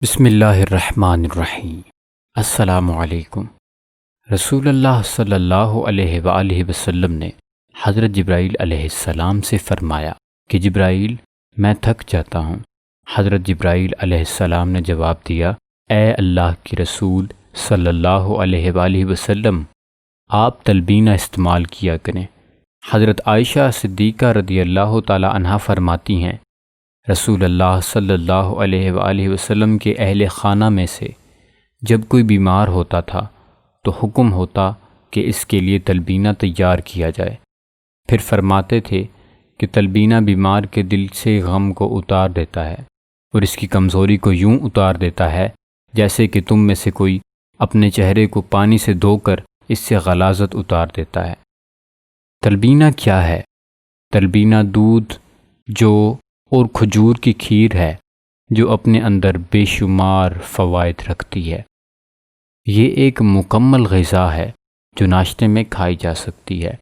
بسم اللہ الرحمن الرحیم۔ السلام علیکم۔ رسول اللہ صلی اللہ علیہ وآلہ وسلم نے حضرت جبرائیل علیہ السلام سے فرمایا کہ جبرائیل، میں تھک جاتا ہوں۔ حضرت جبرائیل علیہ السلام نے جواب دیا، اے اللہ کی رسول صلی اللہ علیہ وآلہ وسلم، آپ تلبینہ استعمال کیا کریں۔ حضرت عائشہ صدیقہ رضی اللہ تعالی عنہا فرماتی ہیں، رسول اللہ صلی اللہ علیہ وآلہ وسلم کے اہل خانہ میں سے جب کوئی بیمار ہوتا تھا تو حکم ہوتا کہ اس کے لیے تلبینہ تیار کیا جائے۔ پھر فرماتے تھے کہ تلبینہ بیمار کے دل سے غم کو اتار دیتا ہے اور اس کی کمزوری کو یوں اتار دیتا ہے جیسے کہ تم میں سے کوئی اپنے چہرے کو پانی سے دھو کر اس سے غلاظت اتار دیتا ہے۔ تلبینہ کیا ہے؟ تلبینہ دودھ، جو اور کھجور کی کھیر ہے جو اپنے اندر بے شمار فوائد رکھتی ہے۔ یہ ایک مکمل غذا ہے جو ناشتے میں کھائی جا سکتی ہے۔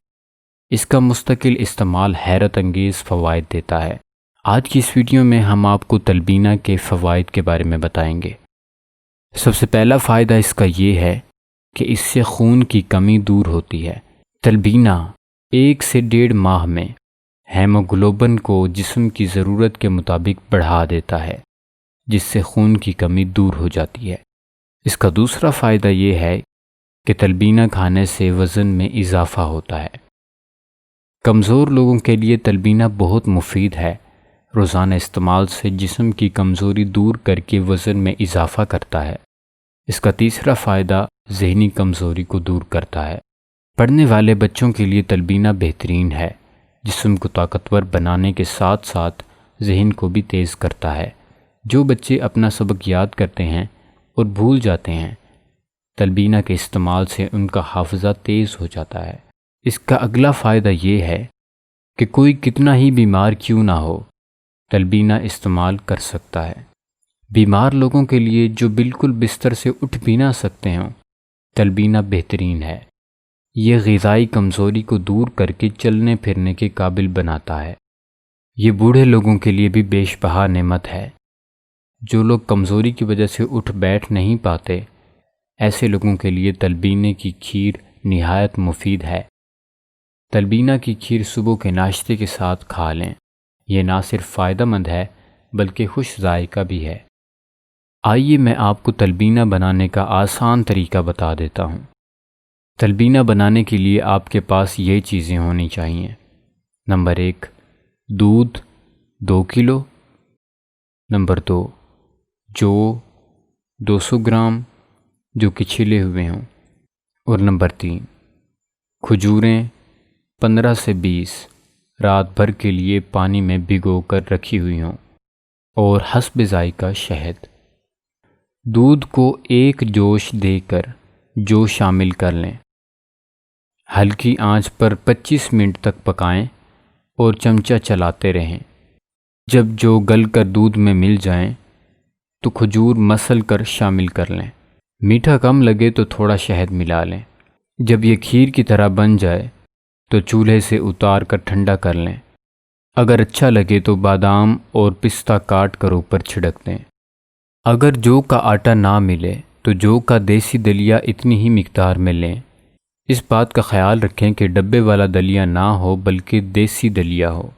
اس کا مستقل استعمال حیرت انگیز فوائد دیتا ہے۔ آج کی اس ویڈیو میں ہم آپ کو تلبینہ کے فوائد کے بارے میں بتائیں گے۔ سب سے پہلا فائدہ اس کا یہ ہے کہ اس سے خون کی کمی دور ہوتی ہے۔ تلبینہ 1 سے 1.5 ماہ میں ہیموگلوبن کو جسم کی ضرورت کے مطابق بڑھا دیتا ہے، جس سے خون کی کمی دور ہو جاتی ہے۔ اس کا دوسرا فائدہ یہ ہے کہ تلبینہ کھانے سے وزن میں اضافہ ہوتا ہے۔ کمزور لوگوں کے لیے تلبینہ بہت مفید ہے۔ روزانہ استعمال سے جسم کی کمزوری دور کر کے وزن میں اضافہ کرتا ہے۔ اس کا تیسرا فائدہ ذہنی کمزوری کو دور کرتا ہے۔ پڑھنے والے بچوں کے لیے تلبینہ بہترین ہے۔ جسم کو طاقتور بنانے کے ساتھ ساتھ ذہن کو بھی تیز کرتا ہے۔ جو بچے اپنا سبق یاد کرتے ہیں اور بھول جاتے ہیں، تلبینہ کے استعمال سے ان کا حافظہ تیز ہو جاتا ہے۔ اس کا اگلا فائدہ یہ ہے کہ کوئی کتنا ہی بیمار کیوں نہ ہو، تلبینہ استعمال کر سکتا ہے۔ بیمار لوگوں کے لیے جو بالکل بستر سے اٹھ بھی نہ سکتے ہوں، تلبینہ بہترین ہے۔ یہ غذائی کمزوری کو دور کر کے چلنے پھرنے کے قابل بناتا ہے۔ یہ بوڑھے لوگوں کے لیے بھی بیش بہا نعمت ہے۔ جو لوگ کمزوری کی وجہ سے اٹھ بیٹھ نہیں پاتے، ایسے لوگوں کے لیے تلبینہ کی کھیر نہایت مفید ہے۔ تلبینہ کی کھیر صبح کے ناشتے کے ساتھ کھا لیں۔ یہ نہ صرف فائدہ مند ہے بلکہ خوش ذائقہ بھی ہے۔ آئیے میں آپ کو تلبینہ بنانے کا آسان طریقہ بتا دیتا ہوں۔ تلبینہ بنانے کے لیے آپ کے پاس یہ چیزیں ہونی چاہیے۔ نمبر 1، دودھ 2 کلو۔ نمبر 2، جو 200 گرام جو کہ چھلے ہوئے ہوں۔ اور نمبر 3، کھجوریں 15 سے 20 رات بھر کے لیے پانی میں بھگو کر رکھی ہوئی ہوں، اور حسب ذائقہ شہد۔ دودھ کو 1 جوش دے کر جو شامل کر لیں۔ ہلکی آنچ پر 25 منٹ تک پکائیں اور چمچہ چلاتے رہیں۔ جب جو گل کر دودھ میں مل جائیں تو کھجور مسل کر شامل کر لیں۔ میٹھا کم لگے تو تھوڑا شہد ملا لیں۔ جب یہ کھیر کی طرح بن جائے تو چولہے سے اتار کر ٹھنڈا کر لیں۔ اگر اچھا لگے تو بادام اور پستہ کاٹ کر اوپر چھڑک دیں۔ اگر جو کا آٹا نہ ملے تو جو کا دیسی دلیا اتنی ہی مقدار میں لیں۔ اس بات کا خیال رکھیں کہ ڈبے والا دلیا نہ ہو بلکہ دیسی دلیا ہو۔